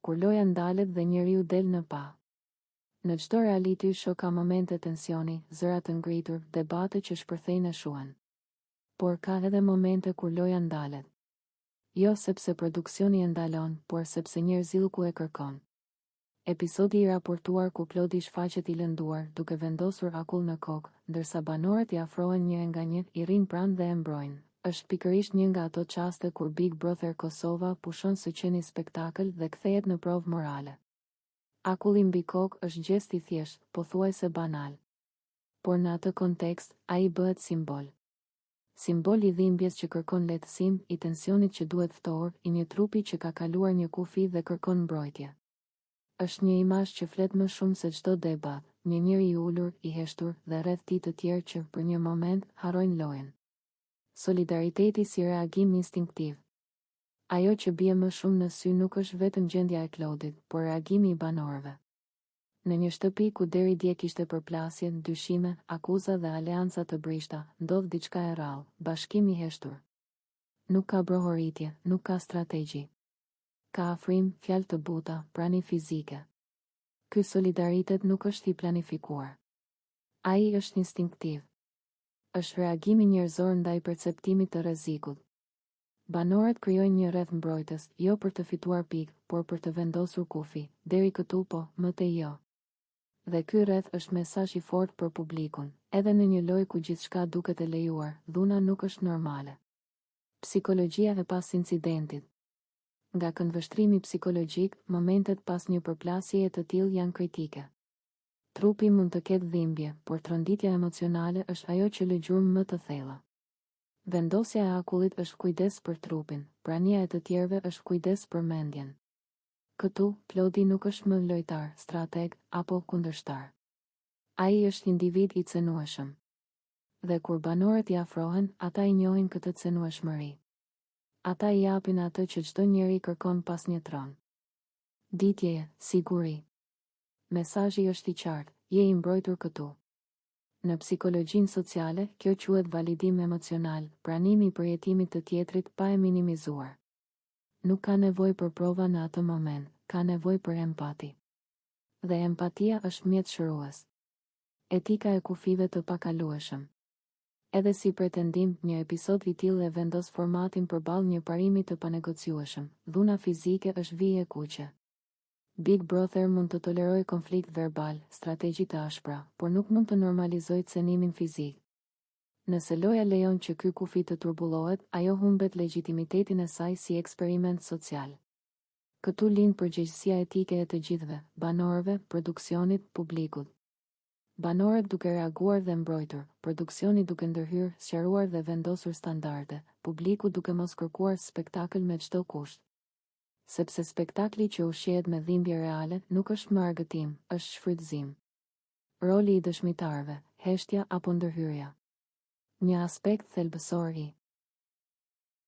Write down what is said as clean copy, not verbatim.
kur loja ndalet dhe njeriu del në pa. Në çdo reality show ka momente tensioni, zëra të ngritur, debate që shpërthejnë shuan. Por ka edhe momente kur loja ndalet. Jo sepse produksioni e ndalon, por sepse njerëzilku e kërkon. Episodi i raportuar ku Klodi shfaqet i lënduar, duke vendosur akull në kokë, ndërsa banorët i afrohen një nga një, i rrinë pranë dhe e mbrojnë. Është pikërisht një nga ato çaste kur Big Brother Kosova pushon së qeni spektakël dhe kthehet në provë morale. Akulli mbi kokë është gjest i thjesht, pothuajse banal. Por në atë kontekst, ai bëhet simbol. Simbol i dhimbjes që kërkon lehtësim, i tensionit që duhet ftohur, i një trupi që ka kaluar një kufi dhe kërkon mbrojtje. Është një imazh që flet më shumë se çdo debat, një njeri i ulur, i heshtur dhe rreth tij të tjerë që për një moment harrojnë lojën. Solidariteti si reagim instinktiv. Ajo që bie më shumë në sy nuk është vetëm gjendja e Klodit, por reagimi i banorëve. Në një shtëpi ku deri dje kishte përplasje, dyshime, akuza dhe aleanca të brishta, ndodh diçka e rrallë, bashkim i heshtur. Nuk ka brohoritje, nuk ka strategji. Ka afrim, fjalë të buta, prani fizike. Ky solidaritet nuk është i planifikuar. Ai është instinktiv. Është reagimi njerëzor ndaj perceptimit të rrezikut. Banorët krijojnë një rreth mbrojtës, jo për të fituar pikë, por për të vendosur kufi. Deri këtu po, më tej jo. Dhe ky rreth është mesazh i fortë për publikun, edhe në një lojë ku gjithçka duket e lejuar, dhuna nuk është normale. Psikologjia e pas incidentit. Nga këndvështrimi psikologjik, momentet pas një përplasjeje të tillë janë kritike. Trupi mund të ketë dhimbje, por tronditja emocionale është ajo që lë gjurmë më të thella. Vendosja e akullit është kujdes për trupin, prania e të tjerëve është kujdes për mendjen. Këtu, Klodi nuk është më lojtar, strateg apo kundërshtar. Ai është individ i cenueshëm. Dhe kur banorët i afrohen, ata i njohin këtë cenueshmëri. Ata i japin atë që çdo njeri kërkon pas një tron. Ditjeje, siguri. Mesazhi është i qartë, je i mbrojtur këtu. Në psikologjinë sociale, kjo quhet validim emocional, pranimi i përjetimit të tjetrit pa e minimizuar. Nuk ka nevojë për prova në atë moment, ka nevojë për empati. Dhe empatia është mjet shërues. Etika e kufive të pakalueshëm. Edhe si pretendim, një episod i tillë e vendos formatin përballë një parimi të panegociueshëm. Dhuna fizike është vije e kuqe. Big Brother mund të tolerojë konflikt verbal, strategji të ashpra, por nuk mund të normalizojë cenimin fizik. Nëse loja lejon që ky kufi të turbullohet, ajo humbet legitimitetin e saj si eksperiment social. Këtu lind përgjegjësia etike e të gjithëve, banorëve, produksionit, publikut. Banorët duke reaguar dhe mbrojtur, produksioni duke ndërhyrë, sqaruar dhe vendosur standarde, publiku duke mos kërkuar spektakël me çdo kusht. Sepse spektakli që ushqehet me dhimbje reale nuk është më argëtim, është shfrytëzim. Roli i dëshmitarëve, heshtja apo ndërhyrja. Një aspekt thelbësor i